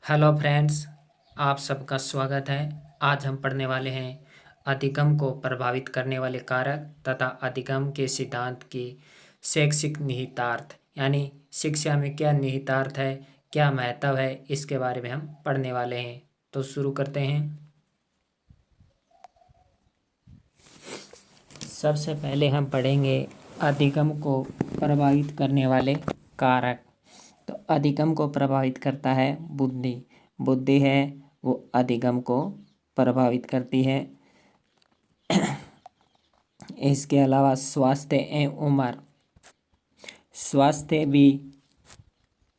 Hello friends, आप सबका स्वागत है। आज हम पढ़ने वाले हैं अधिगम को प्रभावित करने वाले कारक तथा अधिगम के सिद्धांत की शैक्षिक निहितार्थ यानी शिक्षा में क्या निहितार्थ है, क्या महत्व है, इसके बारे में हम पढ़ने वाले हैं। तो शुरू करते हैं। सबसे पहले हम पढ़ेंगे अधिगम को प्रभावित करने वाले कारक। तो अधिगम को प्रभावित करता है बुद्धि। बुद्धि है वो अधिगम को प्रभावित करती है। इसके अलावा स्वास्थ्य एवं उम्र, स्वास्थ्य भी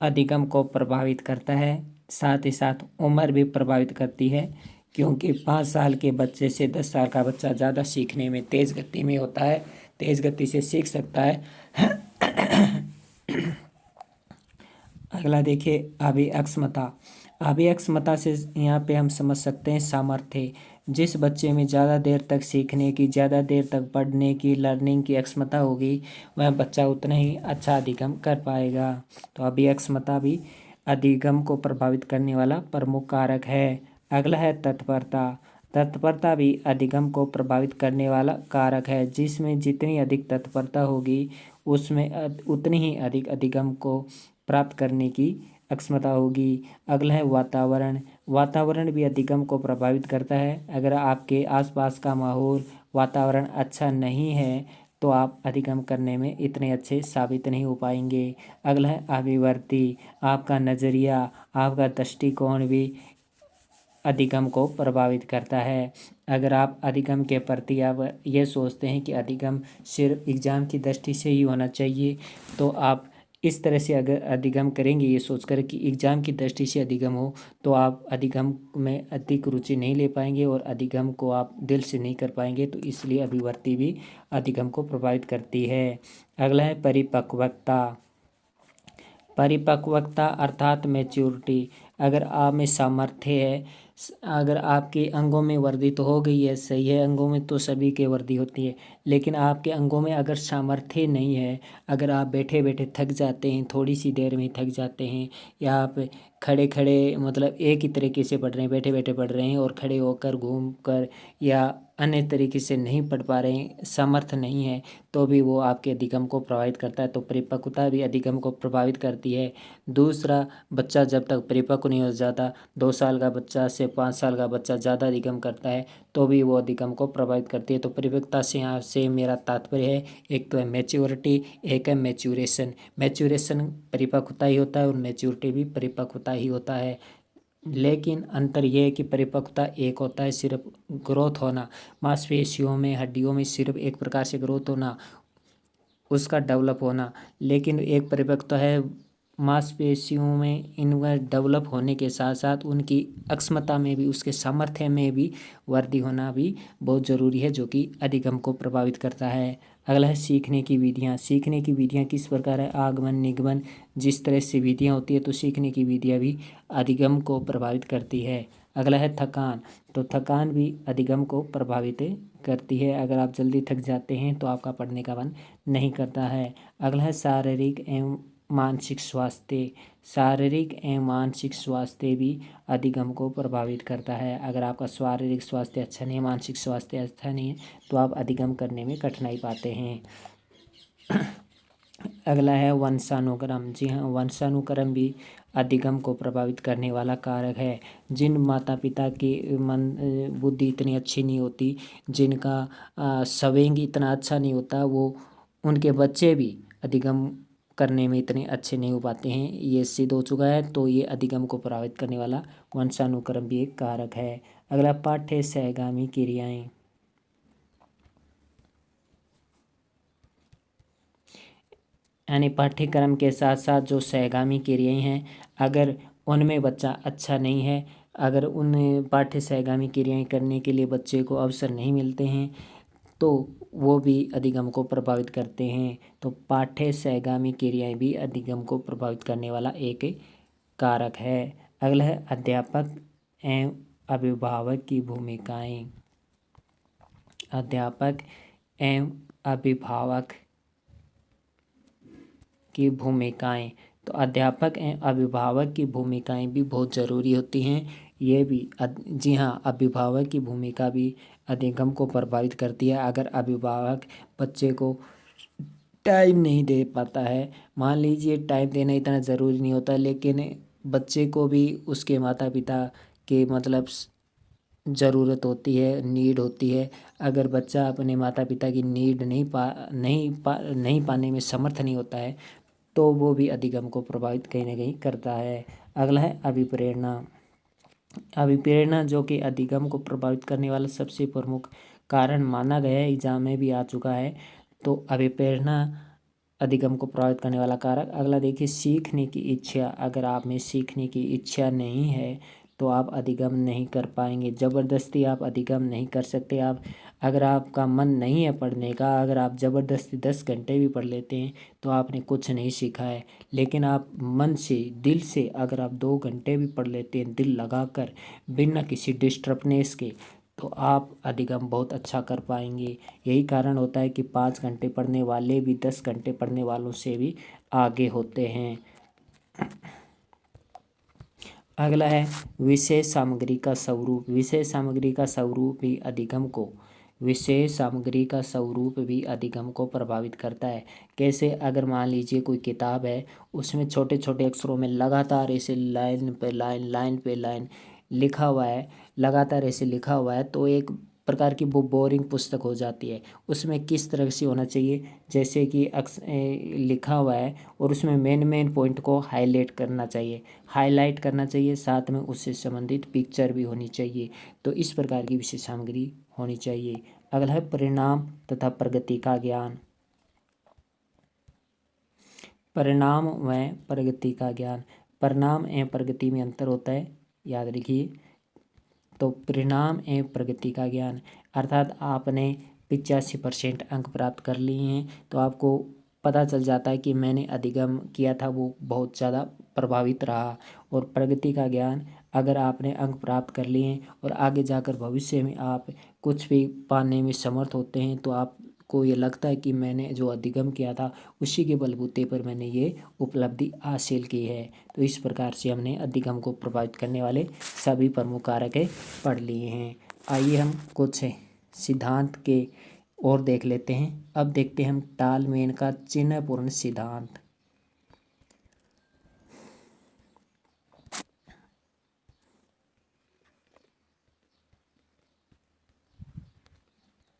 अधिगम को प्रभावित करता है। साथ ही साथ उम्र भी प्रभावित करती है, क्योंकि 5 साल के बच्चे से 10 साल का बच्चा ज़्यादा सीखने में तेज़ गति में होता है, तेज़ गति से सीख सकता है। अगला देखिए अभिअक्षमता। अभिअक्षमता से यहाँ पे हम समझ सकते हैं सामर्थ्य। जिस बच्चे में ज़्यादा देर तक सीखने की, ज़्यादा देर तक पढ़ने की, लर्निंग की अक्षमता होगी, वह बच्चा उतना ही अच्छा अधिगम कर पाएगा। तो अभिअक्षमता भी अधिगम को प्रभावित करने वाला प्रमुख कारक है। अगला है तत्परता। तत्परता भी अधिगम को प्रभावित करने वाला कारक है। जिसमें जितनी अधिक तत्परता होगी, उसमें उतनी ही अधिक अधिगम को प्राप्त करने की अक्षमता होगी। अगला है वातावरण। वातावरण भी अधिगम को प्रभावित करता है। अगर आपके आसपास का माहौल, वातावरण अच्छा नहीं है तो आप अधिगम करने में इतने अच्छे साबित नहीं हो पाएंगे। अगला है अभिवृत्ति। आपका नज़रिया, आपका दृष्टिकोण भी अधिगम को प्रभावित करता है। अगर आप अधिगम के प्रति आप ये सोचते हैं कि अधिगम सिर्फ एग्ज़ाम की दृष्टि से ही होना चाहिए, तो आप इस तरह से अगर अधिगम करेंगे ये सोचकर कि एग्ज़ाम की दृष्टि से अधिगम हो, तो आप अधिगम में अधिक रुचि नहीं ले पाएंगे और अधिगम को आप दिल से नहीं कर पाएंगे। तो इसलिए अभिवृत्ति भी अधिगम को प्रभावित करती है। अगला है परिपक्वता। परिपक्वता अर्थात मैच्योरिटी। अगर आप में सामर्थ्य है, अगर आपके अंगों में वर्दी तो हो गई है, सही है, अंगों में तो सभी के वर्दी होती है, लेकिन आपके अंगों में अगर सामर्थ्य नहीं है, अगर आप बैठे बैठे थक जाते हैं, थोड़ी सी देर में थक जाते हैं, या आप खड़े खड़े मतलब एक ही तरीके से पढ़ रहे हैं, बैठे बैठे पढ़ रहे हैं और खड़े होकर घूम कर या अन्य तरीके से नहीं पढ़ पा रहे हैं, सामर्थ्य नहीं है, तो भी वो आपके अधिगम को प्रभावित करता है। तो परिपक्वता भी अधिगम को प्रभावित करती है। दूसरा, बच्चा जब तक परिपक्व नहीं हो जाता, 2 साल का बच्चा से 5 साल का बच्चा ज़्यादा अधिगम करता है तो भी वो अधिगम को प्रभावित करती है। तो परिपक्वता से यहाँ से मेरा तात्पर्य है, एक तो है मैच्योरिटी, एक है मैच्यूरेशन। मैच्यूरेशन परिपक्वता ही होता है और मैच्योरिटी भी परिपक्वता ही होता है। लेकिन अंतर यह है कि परिपक्वता एक होता है सिर्फ ग्रोथ होना, मांसपेशियों में, हड्डियों में सिर्फ एक प्रकार से ग्रोथ होना, उसका डेवलप होना। लेकिन एक परिपक्वता है मांसपेशियों में इनका डेवलप होने के साथ साथ उनकी अक्षमता में भी, उसके सामर्थ्य में भी वृद्धि होना भी बहुत ज़रूरी है, जो कि अधिगम को प्रभावित करता है। अगला है सीखने की विधियाँ। सीखने की विधियाँ किस प्रकार है? आगमन, निगमन, जिस तरह से विधियाँ होती है तो सीखने की विधियाँ भी अधिगम को प्रभावित करती है। अगला है थकान। तो थकान भी अधिगम को प्रभावित करती है। अगर आप जल्दी थक जाते हैं तो आपका पढ़ने का मन नहीं करता है। अगला है शारीरिक एवं मानसिक स्वास्थ्य। शारीरिक एवं मानसिक स्वास्थ्य भी अधिगम को प्रभावित करता है। अगर आपका शारीरिक स्वास्थ्य अच्छा नहीं है, मानसिक स्वास्थ्य अच्छा नहीं है, तो आप अधिगम करने में कठिनाई पाते हैं। अगला है वंशानुक्रम। जी हाँ, वंशानुक्रम भी अधिगम को प्रभावित करने वाला कारक है। जिन माता पिता की बुद्धि इतनी अच्छी नहीं होती, जिनका संवेग इतना अच्छा नहीं होता, वो उनके बच्चे भी अधिगम करने में इतने अच्छे नहीं हो पाते हैं, ये सिद्ध हो चुका है। तो ये अधिगम को प्रभावित करने वाला वंशानुक्रम भी एक कारक है। अगला पाठ्य सहगामी क्रियाएं। यानी पाठ्यक्रम के साथ साथ जो सहगामी क्रियाएं हैं, अगर उनमें बच्चा अच्छा नहीं है, अगर उन पाठ्य सहगामी क्रियाएं करने के लिए बच्चे को अवसर नहीं मिलते हैं, तो वो भी अधिगम को प्रभावित करते हैं। तो पाठ्य सहगामी क्रियाएं भी अधिगम को प्रभावित करने वाला एक कारक है। अगला है अध्यापक एवं अभिभावक की भूमिकाएं। अध्यापक एवं अभिभावक की भूमिकाएं। तो अध्यापक एवं अभिभावक की भूमिकाएं भी बहुत ज़रूरी होती हैं। ये भी जी हाँ, अभिभावक की भूमिका भी अधिगम को प्रभावित करती है। अगर अभिभावक बच्चे को टाइम नहीं दे पाता है, मान लीजिए टाइम देना इतना ज़रूरी नहीं होता, लेकिन बच्चे को भी उसके माता पिता के मतलब ज़रूरत होती है, नीड होती है। अगर बच्चा अपने माता पिता की नीड नहीं पाने में समर्थ नहीं होता है, तो वो भी अधिगम को प्रभावित कहीं ना कहीं करता है। अगला है अभिप्रेरणा। अभिप्रेरणा जो कि अधिगम को प्रभावित करने वाला सबसे प्रमुख कारण माना गया है, एग्जाम में भी आ चुका है। तो अभिप्रेरणा अधिगम को प्रभावित करने वाला कारक। अगला देखिए, सीखने की इच्छा। अगर आप में सीखने की इच्छा नहीं है तो आप अधिगम नहीं कर पाएंगे। ज़बरदस्ती आप अधिगम नहीं कर सकते। आप अगर आपका मन नहीं है पढ़ने का, अगर आप ज़बरदस्ती 10 घंटे भी पढ़ लेते हैं तो आपने कुछ नहीं सीखा है। लेकिन आप मन से, दिल से अगर आप 2 घंटे भी पढ़ लेते हैं दिल लगाकर, बिना किसी डिस्टर्बनेस के, तो आप अधिगम बहुत अच्छा कर पाएंगे। यही कारण होता है कि 5 घंटे पढ़ने वाले भी 10 घंटे पढ़ने वालों से भी आगे होते हैं। अगला है विषय सामग्री का स्वरूप। विषय सामग्री का स्वरूप भी अधिगम को विषय सामग्री का स्वरूप भी अधिगम को प्रभावित करता है। कैसे? अगर मान लीजिए कोई किताब है, उसमें छोटे छोटे अक्षरों में लगातार ऐसे लाइन पे लाइन, लाइन पे लाइन लिखा हुआ है, लगातार ऐसे लिखा हुआ है, तो एक प्रकार की वो बोरिंग पुस्तक हो जाती है। उसमें किस तरह से होना चाहिए, जैसे कि लिखा हुआ है और उसमें मेन मेन पॉइंट को हाईलाइट करना चाहिए, साथ में उससे संबंधित पिक्चर भी होनी चाहिए। तो इस प्रकार की विषय सामग्री होनी चाहिए। अगला है परिणाम तथा प्रगति का ज्ञान। परिणाम व प्रगति का ज्ञान। परिणाम एवं प्रगति में अंतर होता है, याद रखिए। तो परिणाम एवं प्रगति का ज्ञान अर्थात आपने 85% अंक प्राप्त कर लिए हैं तो आपको पता चल जाता है कि मैंने अधिगम किया था वो बहुत ज़्यादा प्रभावित रहा। और प्रगति का ज्ञान, अगर आपने अंक प्राप्त कर लिए हैं और आगे जाकर भविष्य में आप कुछ भी पाने में समर्थ होते हैं तो आपको ये लगता है कि मैंने जो अधिगम किया था उसी के बलबूते पर मैंने ये उपलब्धि हासिल की है। तो इस प्रकार से हमने अधिगम को प्रभावित करने वाले सभी प्रमुख कारक पढ़ लिए हैं। आइए हम कुछ सिद्धांत के और देख लेते हैं। अब देखते हैं हम टालमेन का चिन्हपूर्ण सिद्धांत।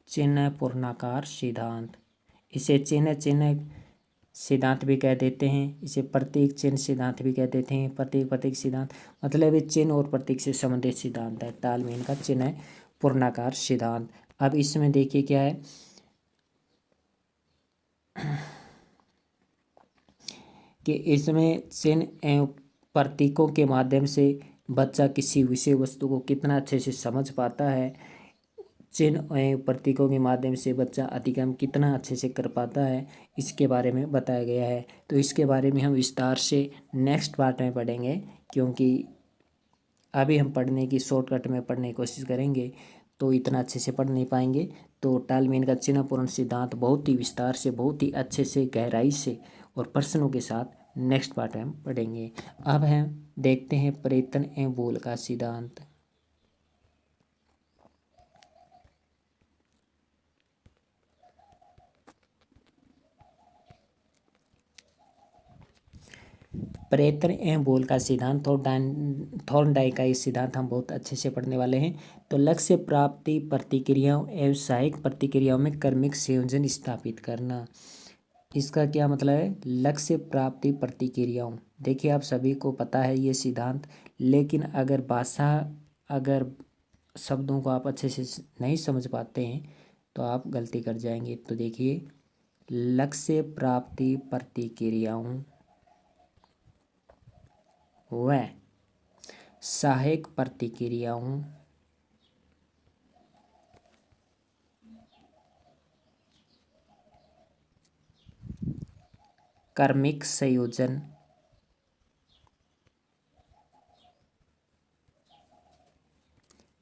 चिन्ह पूर्णाकार सिद्धांत, इसे चिन्ह चिन्ह सिद्धांत भी कह देते हैं, इसे प्रतीक चिन्ह सिद्धांत भी कह देते हैं। प्रतीक प्रतीक सिद्धांत मतलब ये चिन्ह और प्रतीक से संबंधित सिद्धांत है। टालमेन का चिन्ह पूर्णाकार सिद्धांत। अब इसमें देखिए क्या है कि इसमें चिन्ह एवं प्रतीकों के माध्यम से बच्चा किसी विषय वस्तु को कितना अच्छे से समझ पाता है, चिन्ह एवं प्रतीकों के माध्यम से बच्चा अधिगम कितना अच्छे से कर पाता है, इसके बारे में बताया गया है। तो इसके बारे में हम विस्तार से नेक्स्ट पार्ट में पढ़ेंगे, क्योंकि अभी हम पढ़ने की शॉर्टकट में पढ़ने की कोशिश करेंगे तो इतना अच्छे से पढ़ नहीं पाएंगे। तो टालमेन का चिन्ह पूर्ण सिद्धांत बहुत ही विस्तार से, बहुत ही अच्छे से, गहराई से और प्रश्नों के साथ नेक्स्ट पार्ट में हम पढ़ेंगे। अब हम देखते हैं प्रयत्न एवं बोल का सिद्धांत। प्रयत्न एवं बोल का सिद्धांत थॉर्नडाइक का ये सिद्धांत हम बहुत अच्छे से पढ़ने वाले हैं। तो लक्ष्य प्राप्ति प्रतिक्रियाओं एवं सहायक प्रतिक्रियाओं में क्रमिक संयोजन स्थापित करना। इसका क्या मतलब है? लक्ष्य प्राप्ति प्रतिक्रियाओं, देखिए आप सभी को पता है ये सिद्धांत, लेकिन अगर शब्दों को आप अच्छे से नहीं समझ पाते हैं तो आप गलती कर जाएंगे। तो देखिए, लक्ष्य प्राप्ति प्रतिक्रियाओं व सहायक प्रतिक्रियाओं क्रमिक संयोजन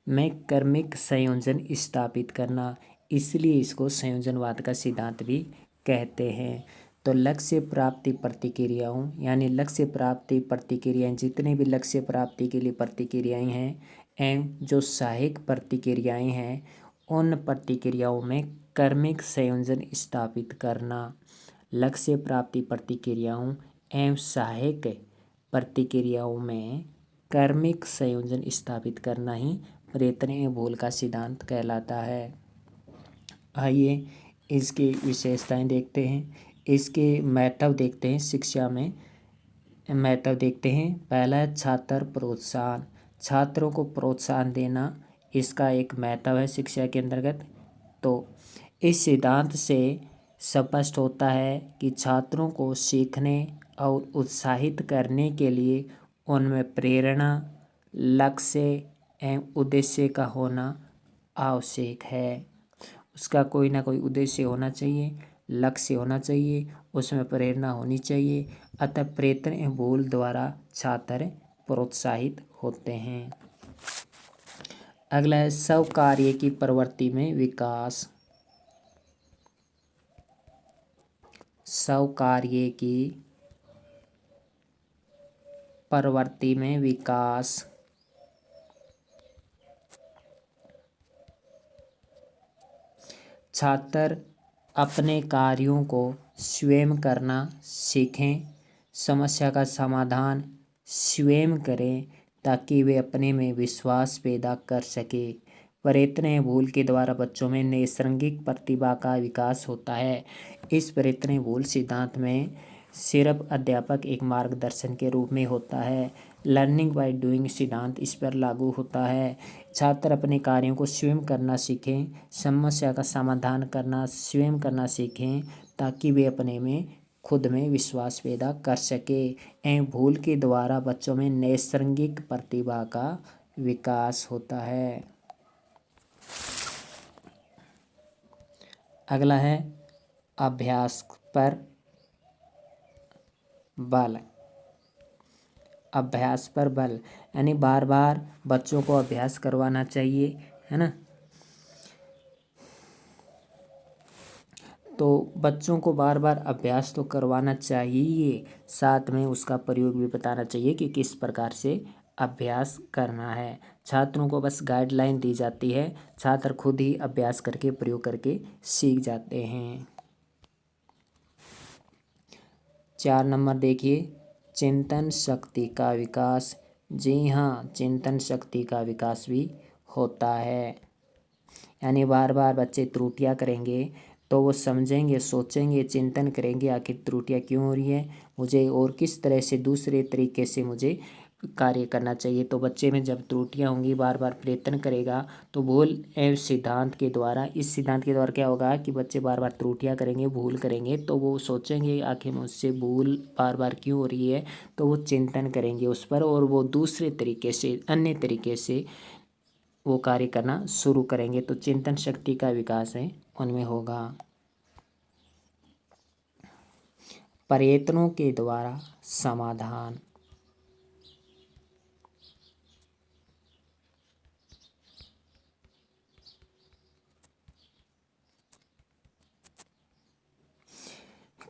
में क्रमिक संयोजन स्थापित करना, इसलिए इसको संयोजनवाद का सिद्धांत भी कहते हैं। तो लक्ष्य प्राप्ति प्रतिक्रियाओं यानी लक्ष्य प्राप्ति प्रतिक्रियाएं, जितने भी लक्ष्य प्राप्ति के लिए प्रतिक्रियाएं हैं एवं जो सहायक प्रतिक्रियाएं हैं, उन प्रतिक्रियाओं में कर्मिक संयोजन स्थापित करना। लक्ष्य प्राप्ति प्रतिक्रियाओं एवं सहायक प्रतिक्रियाओं में कर्मिक संयोजन स्थापित करना ही प्रयत्न एवं भूल का सिद्धांत कहलाता है। आइए इसकी विशेषताएं देखते हैं, इसके महत्व देखते हैं। शिक्षा में महत्व देखते हैं। पहला है छात्र प्रोत्साहन, छात्रों को प्रोत्साहन देना इसका एक महत्व है शिक्षा के अंतर्गत। तो इस सिद्धांत से स्पष्ट होता है कि छात्रों को सीखने और उत्साहित करने के लिए उनमें प्रेरणा, लक्ष्य एवं उद्देश्य का होना आवश्यक है। उसका कोई ना कोई उद्देश्य होना चाहिए, लक्ष्य होना चाहिए, उसमें प्रेरणा होनी चाहिए। अतः प्रयत्न एवं भूल द्वारा छात्र प्रोत्साहित होते हैं। अगला है स्वकार्य की प्रवृत्ति में विकास। स्वकार्य की प्रवृत्ति में विकास। छात्र अपने कार्यों को स्वयं करना सीखें, समस्या का समाधान स्वयं करें ताकि वे अपने में विश्वास पैदा कर सके। प्रयत्न एवं भूल के द्वारा बच्चों में नैसर्गिक प्रतिभा का विकास होता है। इस प्रयत्न एवं भूल सिद्धांत में सिर्फ अध्यापक एक मार्गदर्शन के रूप में होता है। लर्निंग बाय डूइंग सिद्धांत इस पर लागू होता है। छात्र अपने कार्यों को स्वयं करना सीखें, समस्या का समाधान करना स्वयं करना सीखें ताकि वे अपने में खुद में विश्वास पैदा कर सके। एवं भूल के द्वारा बच्चों में नैसर्गिक प्रतिभा का विकास होता है। अगला है अभ्यास पर बल। अभ्यास पर बल यानी बार बार बच्चों को अभ्यास करवाना चाहिए, है ना। तो बच्चों को बार बार अभ्यास तो करवाना चाहिए, साथ में उसका प्रयोग भी बताना चाहिए कि किस प्रकार से अभ्यास करना है। छात्रों को बस गाइडलाइन दी जाती है, छात्र खुद ही अभ्यास करके प्रयोग करके सीख जाते हैं। 4 नंबर देखिए, चिंतन शक्ति का विकास। जी हाँ, चिंतन शक्ति का विकास भी होता है। यानी बार बार बच्चे त्रुटियां करेंगे तो वो समझेंगे, सोचेंगे, चिंतन करेंगे आखिर त्रुटियां क्यों हो रही हैं, मुझे और किस तरह से दूसरे तरीके से मुझे कार्य करना चाहिए। तो बच्चे में जब त्रुटियां होंगी, बार बार प्रयत्न करेगा तो भूल एवं सिद्धांत के द्वारा, इस सिद्धांत के द्वारा क्या होगा कि बच्चे बार बार त्रुटियां करेंगे, भूल करेंगे तो वो सोचेंगे आखिर मुझसे भूल बार बार क्यों हो रही है, तो वो चिंतन करेंगे उस पर और वो दूसरे तरीके से, अन्य तरीके से वो कार्य करना शुरू करेंगे। तो चिंतन शक्ति का विकास है उनमें होगा। प्रयत्नों के द्वारा समाधान।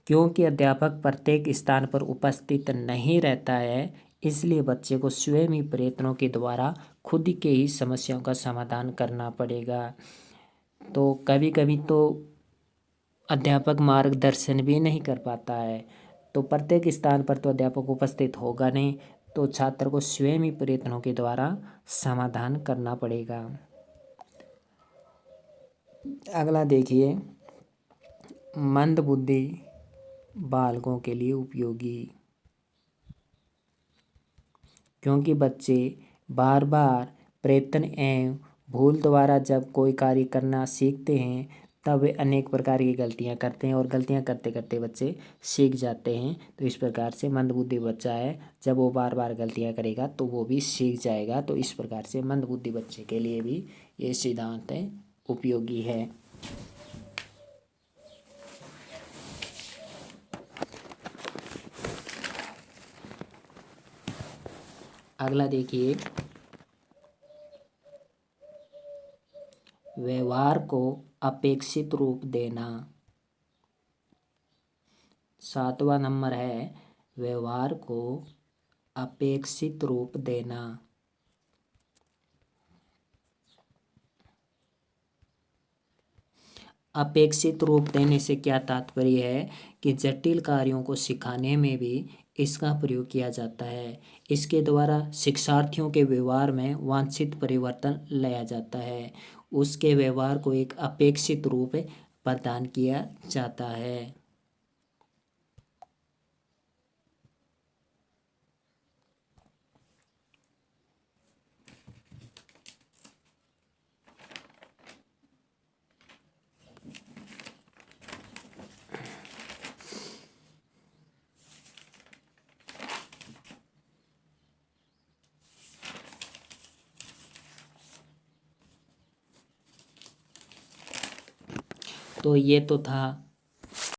क्योंकि अध्यापक प्रत्येक स्थान पर उपस्थित नहीं रहता है, इसलिए बच्चे को स्वयं ही प्रयत्नों के द्वारा खुद के ही समस्याओं का समाधान करना पड़ेगा। तो कभी कभी तो अध्यापक मार्गदर्शन भी नहीं कर पाता है, तो प्रत्येक स्थान पर तो अध्यापक उपस्थित होगा नहीं, तो छात्र को स्वयं ही प्रयत्नों के द्वारा समाधान करना पड़ेगा। अगला देखिए, मंदबुद्धि बालकों के लिए उपयोगी। क्योंकि बच्चे बार बार प्रयत्न एवं भूल द्वारा जब कोई कार्य करना सीखते हैं तब वे अनेक प्रकार की गलतियां करते हैं और गलतियां करते करते बच्चे सीख जाते हैं। तो इस प्रकार से मंदबुद्धि बच्चा है, जब वो बार बार गलतियां करेगा तो वो भी सीख जाएगा। तो इस प्रकार से मंदबुद्धि बच्चे के लिए भी ये सिद्धांत है उपयोगी है। अगला देखिए, व्यवहार को अपेक्षित रूप देना। 7वां नंबर है व्यवहार को अपेक्षित रूप देना। अपेक्षित रूप देने से क्या तात्पर्य है कि जटिल कार्यों को सिखाने में भी इसका प्रयोग किया जाता है। इसके द्वारा शिक्षार्थियों के व्यवहार में वांछित परिवर्तन लाया जाता है। उसके व्यवहार को एक अपेक्षित रूप प्रदान किया जाता है। तो ये तो था